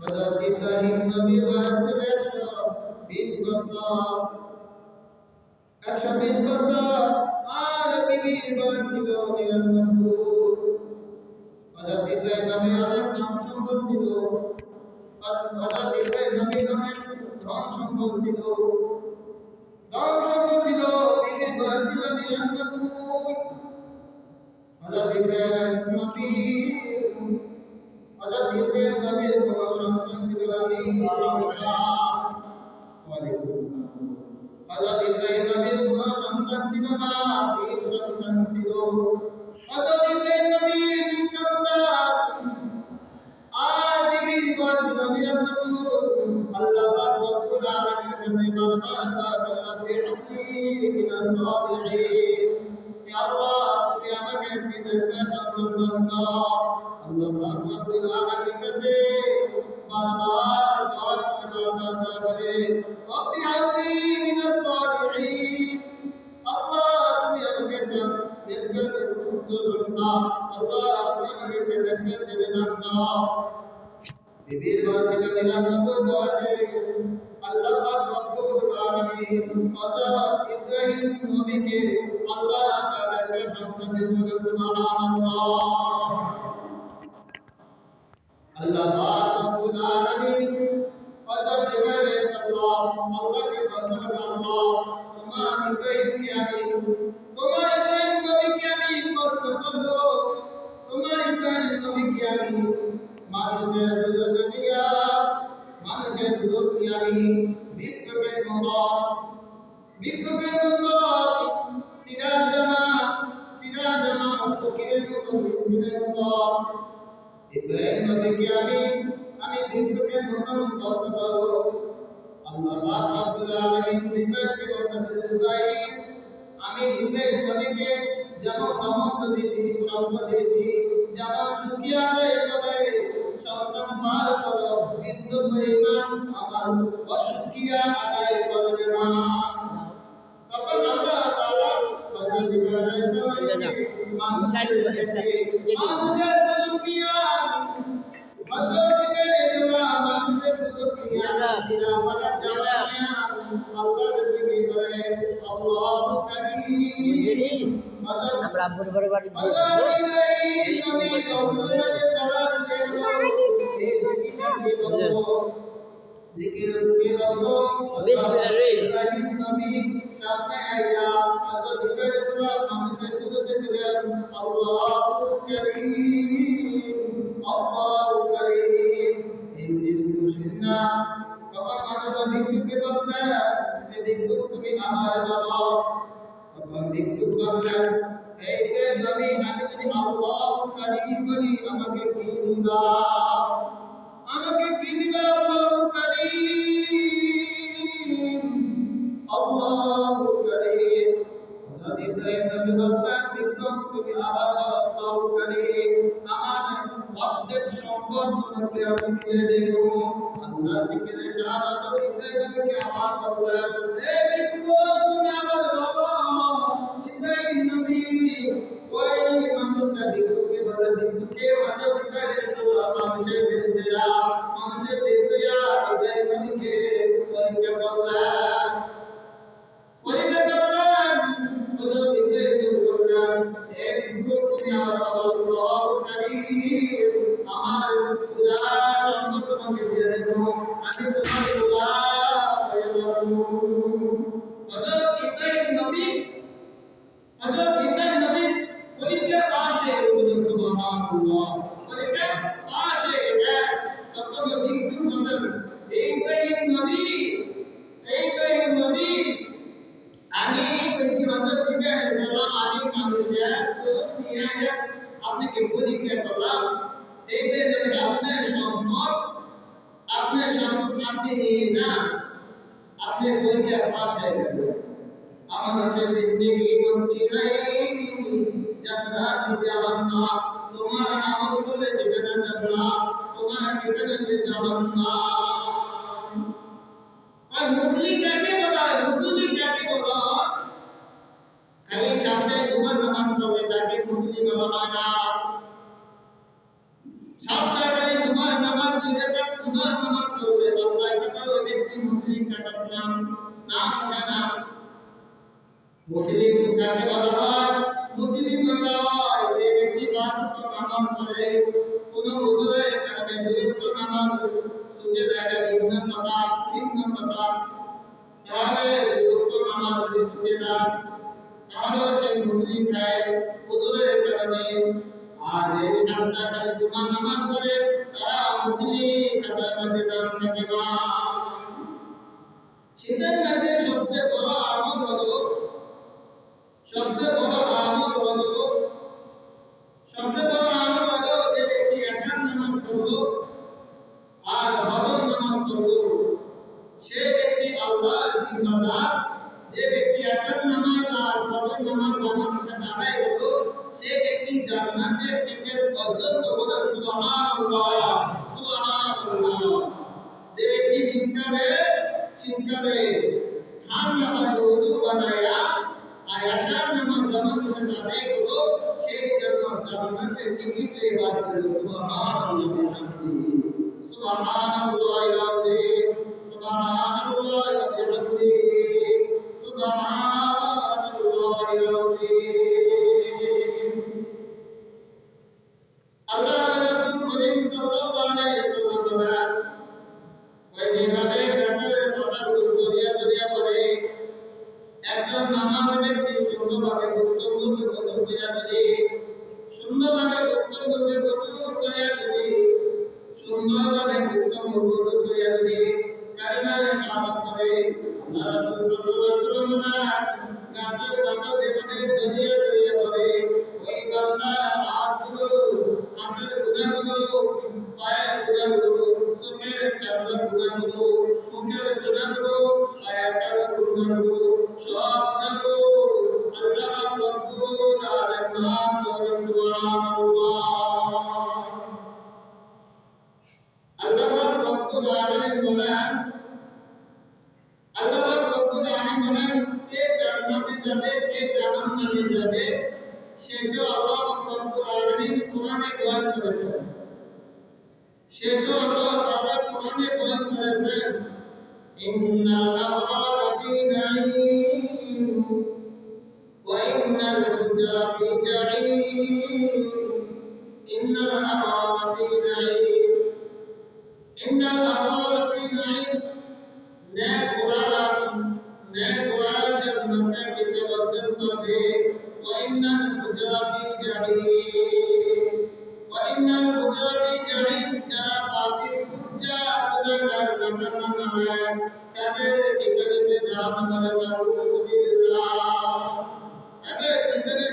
হযরত ইব্রাহিম নবী বয়স ছিল 120 বছর। 120 বছর। আর বিবির বয়স ছিল 99। হযরত ইব্রাহিম নবী অনেক ধন সম্পদ ছিল। হযরত ইব্রাহিম নবীর অনেক ধন সম্পদ ছিল। ধন সম্পদ ছিল, বিবির বয়স ছিল 99। হযরত ইব্রাহিম নবী হযরত ইব্রাহিম নবীর কোন সন্তান ছিল না। হযরত ইব্রাহিম নবীর কোন সন্তান ছিল না, বীর সন্তান ছিল। হযরত ইব্রাহিম নবীর সন্তান আর বিবির বয়স ছিল 99। আল্লাহ পাক রব্বুল আলামিনের কাছে বারবার রব্বি হাবলি মিনাস সালিহিন, হে আল্লাহ তুমি আমাকে একটি নেতা সন্তান দান করো। আল্লাহ পাক রব্বুল আলামিনের কাছে বারবার দোয়া করে রব্বি হাবলি মিনাস সালিহিন, আল্লাহ তুমি আমাকে নেতা পুত্র দান, আল্লাহ তুমি আমাকে নেতা ছেলে দান করো। বিবির বয়স ছিল 99 বছর। আল্লাহ পাক রব্বুল আলামিন হযরত ইব্রাহিম নবীকে আল্লাহ তাআলা একটা সন্তান দিয়েছেন। সুবহানাল্লাহ। আল্লাহ পাক রব্বুল আলামিন হযরত ইব্রাহিম আল্লাহকে বললেন, আল্লাহ তোমার ইব্রাহিমকে আমি তোমার ইব্রাহিম নবীকে আমি প্রশ্ন করব, তোমার ইব্রাহিম নবীকে আমি মানুষের সুযোগ দিয়া আমি ভিক্ষুকের মতো সিরাজ জামা ফকিরের মতো মিসকিনের মতো ইব্রাহিম নবীকে আমি ভিক্ষুকের মতো প্রশ্ন করব। আল্লাহ পাক রব্বুল আলামিন ইব্রাহিমকে বলতেছেন, ইব্রাহিম আমি ইব্রাহিম নবীকে যেমন নামত দিয়েছি, সম্পদ দিয়েছি, যেমন শুকরিয়া আদায় করে সন্তান পার করো, বিন্দু পরিমাণ আমার অশুকরিয়া আদায় করবে না। তখন আল্লাহ তাআলা হযরত ইব্রাহিম আলাইহিস সালামকে মানুষের শুকরিয়া হযরত ইব্রাহিম মানুষের শুকরিয়া জিরা বলা জামানিয়া আল্লাহর জিকির করে আল্লাহু কারীম। আমরা আব্বুর বড় বাড়ি জিকির কে বললো ইব্রাহিম নবী সামনে আইয়া হযরত ইব্রাহিম মানুষের সুযোগে দিলেন আল্লাহু কারীম এই জিকির শুননা। তখন মানুষ ভিক্ষুককে বললেন, হে ভিক্ষুক তুমি আমার বলো। তখন ভিক্ষুক বললেন, হে নবী আমি যদি আল্লাহু কারীম বলি আমাকে কি দিবা? আমাকে কি দিবা? আল্লাহু কারীম, আল্লাহু কারীম। হযরত ইব্রাহিম নবী বললেন, ভিক্ষুক তুমি আবার আল্লাহু কারীম, আমার অর্ধেক সম্পদ তোমাকে আমি দিয়ে দেব। আল্লাহ জিকিরে শাহাদাত ইব্রাহিম নবীকে আবার বললেন, হে ভিক্ষুক তুমি আবার বলো। ইব্রাহিম নবী ওই মানুষটা ভিক্ষুককে বলে, ভিক্ষুককে হযরত ইব্রাহিম মানুষের বিরুদ্ধে ইব্রাহিম নবীকে পরীক্ষা করলেন। হযরত ইব্রাহিম বললেন, হে ভিক্ষুক তুমি আমার আল্লাহু কারীম, আমার পুরা সম্পদ তোমাকে দিয়ে দেব, আমি তোমার গোলাম হয়ে যাব। হযরত ইব্রাহিম নবী পরীক্ষা পাশ হয়ে গেল। সুবহানাল্লাহ। পরীক্ষা পাশ হয়ে গেলে তখন ভিক্ষুক বললেন, ইব্রাহিম নবী আমি কইছি হযরত ইব্রাহিম আমি মানুষের সুযোগ নিয়ে আপনাকে পরীক্ষা করলাম। এই যে আপনার সম্পদ আপনি নিয়ে যান, আপনি পরীক্ষা পাশ হয়ে গেল। আমাদের জিন্দেগি বন্দি হয়নি জান্নাত জাহান্নাম, তোমার আমল করে দিবে না জান্নাত, তোমার ঠিকানা হবে জাহান্নাম। আর মুসলিম কাকে বলা হয়? মুসলিম কাকে বলা হয়? খালি সামনে জুমার নামাজ পড়লে তাকে মুসলিম বলা হয় না। সামনে খালি জুমার নামাজ দুই রাকাত জুমার নাম ওঠে না। মুসলিম কাকে বলা হয়? মুসলিম বলা হয় যে ব্যক্তি পাঁচ ওয়াক্ত নামাজ পড়ে, কোনো উজুরের কারণে দুই ওয়াক্ত নামাজ ছুটে যায়, ভিন্ন কথা। তাহলে দুই ওয়াক্ত নামাজ যদি ছুটে যায় তাহলে সে মুসলিম হয় উজুরের কারণে। আর যে কাজটা খালি জুমার নামাজ পড়ে তারা মুসলিম খাতার মধ্যে নাম থাকে না। শীতের মধ্যে সবচেয়ে বড় আমল হলো যে ব্যক্তি এশার নামাজ পড়লো আর ফজর নামাজ পড়লো সে ব্যক্তি আল্লাহর জিম্মাদার। যে ব্যক্তি এশার নামাজ আর ফজর নামাজ জামাতের সাথে আদায় হলো সে ব্যক্তি জান্নাতের টিকিট অর্জন করবে। সুবহানাল্লাহ, সুবহানাল্লাহ। যে ব্যক্তি শীতকালে ঠান্ডা পানি উযু বানায়া আর এশার নামাজ জামাতের সাথে আদায় হলো সেই জন্য জান্নাতের টিকিট বার করলো। সুবহানাল্লাহ, সুবহানাল্লাহ, সুবহানাল্লাহ, সুবহানাল্লাহ। আল্লাহ রাসূল করিম সাল্লাল্লাহু আলাইহি ওয়াসাল্লাম বলেন, ওই যেভাবে গাছের পাতাগুলো গড়িয়া পড়ে একজন নামাজ ব্যক্তি সুন্দরভাবে কালিমায়ে শাহাদাত পড়ে আল্লাহ রাসূল সাল্লাল্লাহু আলাইহি ওয়াসাল্লাম গাছের পাতা যেভাবে গড়িয়া পড়ে ওই বান্দার হাতের গুনাহগুলো, পায়ের গুনাহগুলো, চোখের চামড়ার গুনাহগুলো, মুখের গুনাহগুলো, হায়াতের গুনাহগুলো, সব গুনাহগুলো আল্লাহ রাব্বুল আলামিন মাফ করে। সুবহানাল্লাহ। আল্লাহ রাব্বুল আলামিন বলেন, কে জান্নাতে যাবে কে জাহান্নামে যাবে সেটা আল্লাহ রাব্বুল আলামিন কোরআনে বয়ান করেছেন। ইন্নাল আবরারা ফি নাঈম ওয়া ইন্নাল ফুজ্জারা ফি জাহিম। ইন্নাল আবরারা ফি নাঈম, ইন্নাল আবরারা ফি নাঈম। নেক ওয়ালা জান্নাতের ভিতরে অর্জন করবে। ওয়া ইন্নাল ফুজ্জারা ফি জাহিম, ওয়া ইন্নাল ফুজ্জারা ফি জাহিম। যারা পাপী ফুজ্জার গুনাহগার নাফরমান তাদের ভিতরে জাহান্নামের নাউযুবিল্লাহ। তাদের ভিতরে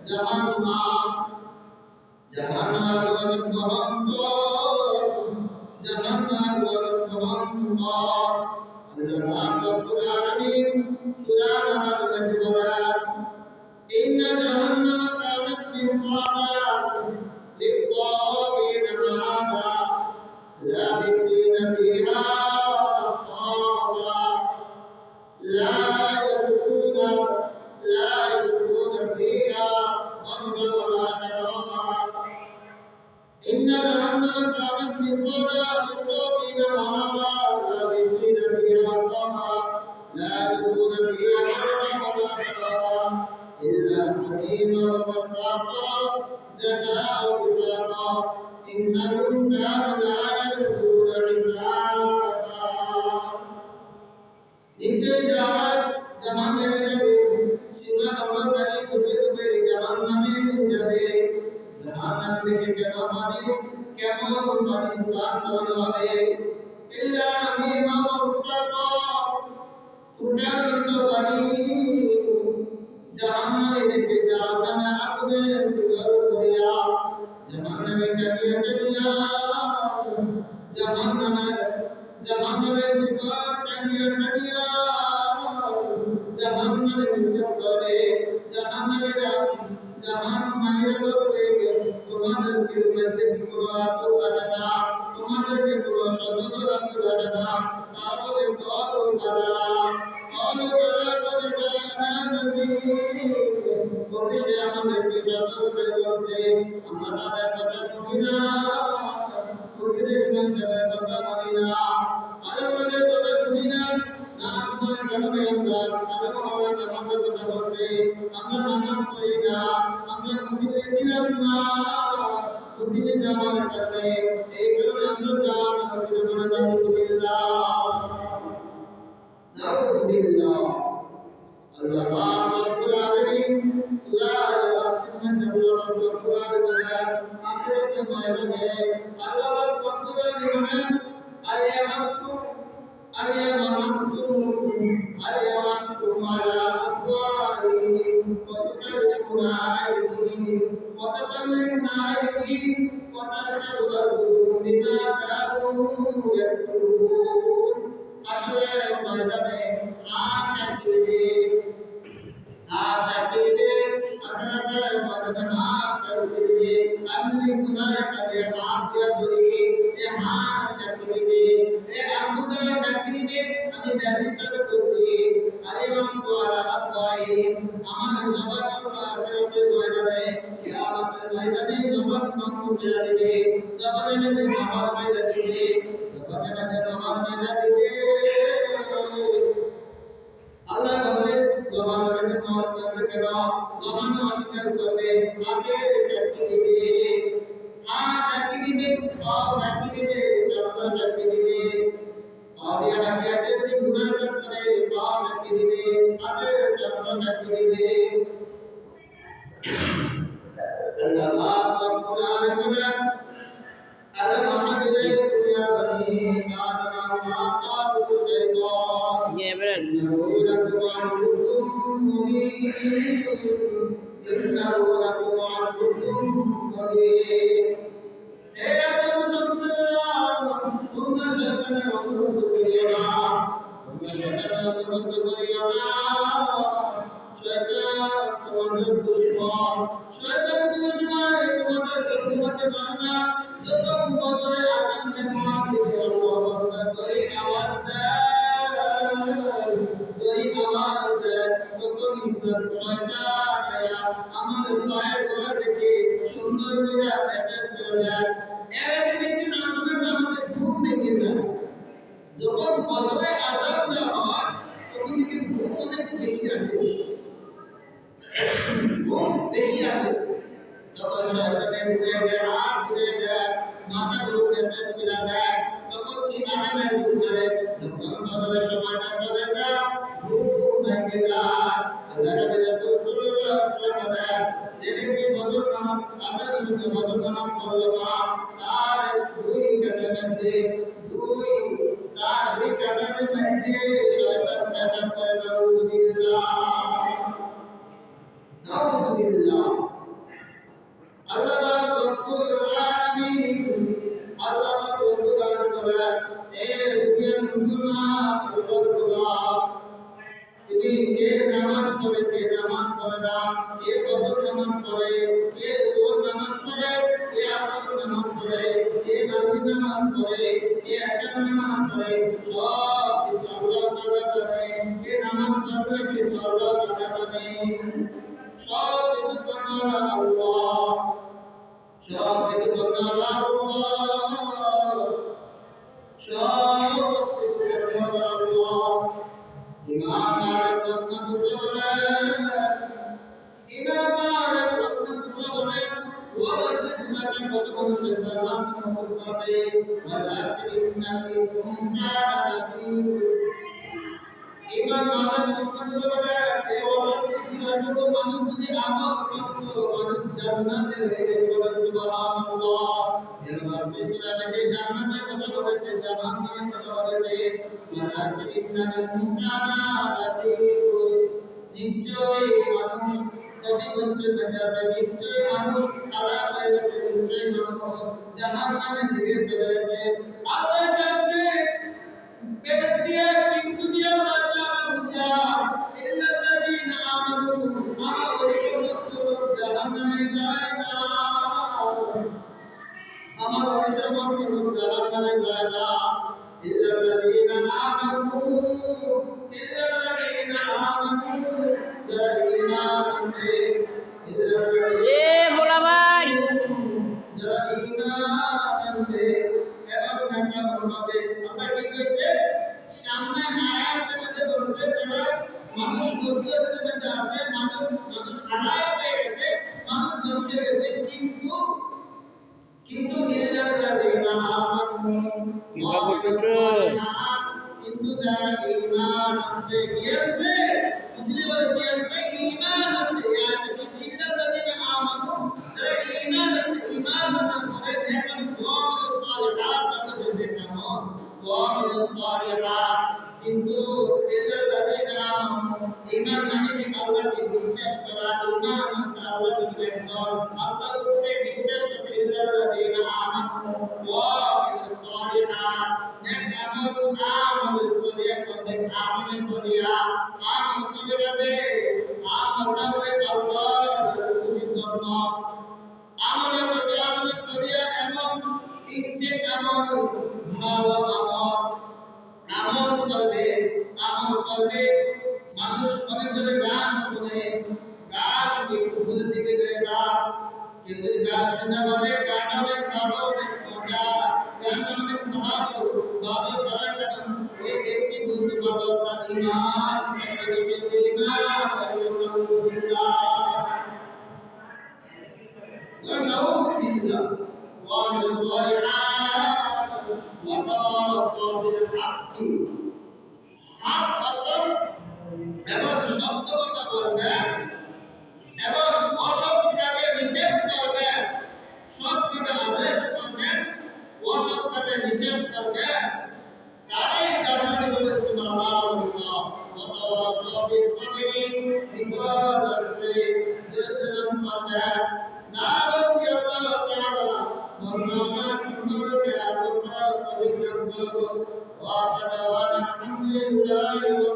জাহান্নাম অনেক ভয়ঙ্কর। আল্লাহ রাব্বুল আলামিন সূরা নাহল মধ্যে বলেন, ইন্না জাহান্নামা কানাত মিরসাদা লিত-তাগিনা মাআবা লাবিসিনা ফিহা আহকাবা লা ইয়াকুনা ফিহা বারদান ওয়ালা শারাবা। ইন্না জাহান্নামা কানাত মিরসাদা লিত-তাগিনা মাআবা লাবিসিনা ফিহা আহকাবা لا يجدون فيها حرا ولا شرابا إلا حميما وغساقا جزاء وفاقا إنهم كانوا لا يرجون حسابا। নিশ্চয়ই যারা জাহান্নামে যাবে সীমা লঙ্ঘনকারী ডুবে জাহান্নামে যাবে। জাহান্নামে থেকে কেমন পানি পান করানো হবে? ইল্লা হামিমা ওয়া গাসসাকা, ফুটান্ত পানি। জাহান্নামে থেকে জাহান্নামের আগুনে শিকল করিয়া জাহান্নামে টানিয়া জাহান্নামের শিকল টানিয়া জাহান্নামে নিক্ষেপ করে। জাহান্নামে বলবে, তোমাদেরকে মধ্যে কোনো আসল আসে না, তোমাদেরকে কোনো সতর্ক আসল আসে না। তারা বলবে কালু বালা কদ জাআনা নাযীর। অবশ্যই আমাদেরকে সতর্ক করে বলছে, আমরা তাদের কথা শুনি না, প্রতিদিন সবার কথা মানি না, আল্লাহর কথা শুনি না, না আমাদের আল্লাহ আমাদের নামাজের কথা বলছে আমরা নামাজ পড়ি না আমরা মসজিদে ছিলাম না মসজিদে যাওয়ার কারণে এই কারণে আমরা যান মসজিদে বলে নাউজুবিল্লাহ নাউজুবিল্লাহ আল্লাহ পাক রব্বুল আলামিন সূরা ইয়াসিন में আল্লাহ রব্বুল আলামিন আখিরাতের ময়দানে আল্লাহ রব্বুল আলামিন আলিয়ামাতু أليمنتم على أقوالهم وتكلمنا أيديهم وتكلمنا أيديهم وتشهد أرجلهم بما كانوا يكسبون আসলে ময়দানে আশাকিদে আপনাদের ময়দানে আশাকিদে আমি গুনাহ করে হাত দিয়া ধরি এই আশাকিদে এই আমুদা আশাকিদে আমি ব্যবচার করছি আলিমাম ওয়ালা আতওয়াই আমার জবান আল্লাহ আখিরাতের ময়দানে কিয়ামতের ময়দানে জবান মামু করে দিবে জবানে মেনে মহর মাইলা দিবে জবানে মেনে মহর মাইলা দিবে আল্লাহ বলে জবান মেনে মহর করবে কেন জবান অস্বীকার করবে আগে সাক্ষী দিবে সাক্ষী দিবে সাক্ষী দিবে চর্চা সাক্ষী দিবে और ये हटे যদি গুনাহ করে পাও সাক্ষী দিবে আগে চর্চা সাক্ষী দিবে আল্লাহ রব্বুল আলামিন ألم أعهد إليكم يا بني آدم لا تعبدوا الشيطان إنه لكم عدو مبين إنه لكم عدو مبين হে আদম সন্তান তোমরা শয়তানের অনুগত করিও না তোমরা শয়তানের অনুগত করিও না শয়তান তোমাদের দুশমন শয়তান তোমাদের বন্ধু হতে পারে না যখন বছরে আজান দেন মুআজ্জিন আল্লাহু আকবার করে আওয়াজ দেয় তখন শয়তান আমার পায়ের গোড়া থেকে সুন্দর করে মেসেজ করে দেয় এর আগে দেখবেন আসলে আমাদের ঘুম ভেঙে যায় যখন বছরে আজান দেওয়া হয় তখন থেকে ঘুম অনেক বেশি আসে বেশি আসে যখন শয়তানের বুঝে যায় হাত বুঝে যায় মাথা গুলো মেসেজ করে দেয় তখন কি আরামের ঘুম করে যখন বদলের সময়টা চলে যায় ঘুম ভেঙে যায় আল্লাহ নবী রাসূল সাল্লাল্লাহু আলাইহি ওয়াসাল্লাম বলেন যে ব্যক্তি বদর নামাজ আদায় শুনে বদর নামাজ পড়ল না তার দুই কাঁধের মধ্যে শয়তান পেশাব করে নাউজুবিল্লাহ নাউজুবিল্লাহ আল্লাহ রব্বুল আলামিন আল্লাহ রব্বুল আলামিন বলেন এ দুনিয়ার মুসলমান আল্লাহর গোলাম তুমি কে নামাজ পড়ে না কে বদর নামাজ পড়ে কে জোহর নামাজ পড়ে কে আসর নামাজ পড়ে কে মাগরিব নামাজ পড়ে কে এশা নামাজ পড়ে সব কিছু আল্লাহ তাআলা জানেন কে নামাজ পড়ে সে আল্লাহ তাআলা জানেন সব কিছু করার আল্লাহ সব কিছু করার আল্লাহ সব কিছু করার আল্লাহ ইমাম মালিক রাহমাতুল্লাহ ইমাম মালিক রাহমাতুল্লাহ বলেন ওয়ালাসিনাকে বদল শয়তান মুস্তাবে ওয়ালাসিনাকে ইনসানা লাফি ইমাম মালিক রাহমাতুল্লাহ বলেন এই ওয়ালাসিনাকে মানুষ যদি আমল করত মানুষ জান্নাতে হয়ে যাবে সুবহানাল্লাহ এর মাঝে ইসলামে জান্নাতের কথা বলেছে জাহান্নামের কথা বলেছে ওয়ালাসিনাকে ইনসানা লাফি নিশ্চয়ই মানুষ ক্ষতিগ্রস্ত হয়ে যাবে নিশ্চয়ই মানুষ খারাপ হয়ে যাবে নিশ্চয়ই মানুষ জাহান্নামের দিকে চলে যাবে আল্লাহ সামনে পেট দিয়ে কিন্তু দিয়ে আল্লাহ উঠা ইল্লাল্লাযীনা আমানু আমার ওই সমস্ত লোক জাহান্নামে যায় না আমার ওই সমস্ত লোক জাহান্নামে যায় না ইল্লাল্লাযীনা আমানু যারা ঈমান আনবে মোলা ভাই যারা ঈমান আনবে এবং নামাজ পড়বে আল্লাহ কি কইছে সামনে আয়াতের মধ্যে বলছে যারা মানুষ বলতে আছে মানুষ মানুষ হারায় হয়ে গেছে মানুষ ধ্বংস হয়ে গেছে কিন্তু কিন্তু ইল্লাল্লাযিনা আমানু ওয়া কিন্তু যারা ঈমান আনছে কি আছে মুসলিমের কি আছে ঈমান আছে yani ইল্লাল্লাযিনা আমানু যারা ঈমান আছে ঈমান আনার পরে দেখেন ওয়ামিলুস সালিহাত আমাদের দেখানো ওয়ামিলুস সালিহাত কিন্তু ইল্লাল্লাযিনা আমানু ঈমান মানে কি আল্লাহকে বিশ্বাস করা ঈমান আনতে আল্লাহকে গ্রহণ আল্লাহর উপরে বিশ্বাস করতে ইল্লাল্লাযিনা আমানু ওয়ামিলুস সালিহাত নেক আমল আমল সলিয়া করবে আমল সলিয়া আমলটা হবে আল্লাহর খুশির জন্য আমলের মধ্যে আমল সলিয়া এমন তিনটে আমল ভালো আমল আমল করবে মানুষ অনেক ধরে গান শুনে গান একটু ভুল দিকে গিয়ে যায় কিন্তু গান শুনে বলে গানটা অনেক ভালো অনেক মজা গানটা অনেক ভালো ভালো বলার কারণ ওই ব্যক্তি বুঝতে পারলো তার ঈমান সর্বশেষ ঈমান ونعوذ بالله ومن الصالحات وتواصوا بالحق حق এবং সত্য কথা বলবেন এবং অসৎ কাজে নিষেধ করবেন সৎ কাজে আদেশ করবেন অসৎ কাজে নিষেধ করবেন তারাই জান্নাতে বলে সুবহানাল্লাহ ওয়াতাওয়াসাউ বিস-সাবরি বিপদ আসবে যতজন করবেন না বলছি আল্লাহ তাআলা মওলানা সুন্দর কে আবুল পবিত্র করব ওয়া কাদাওয়ানা আলহামদুলিল্লাহ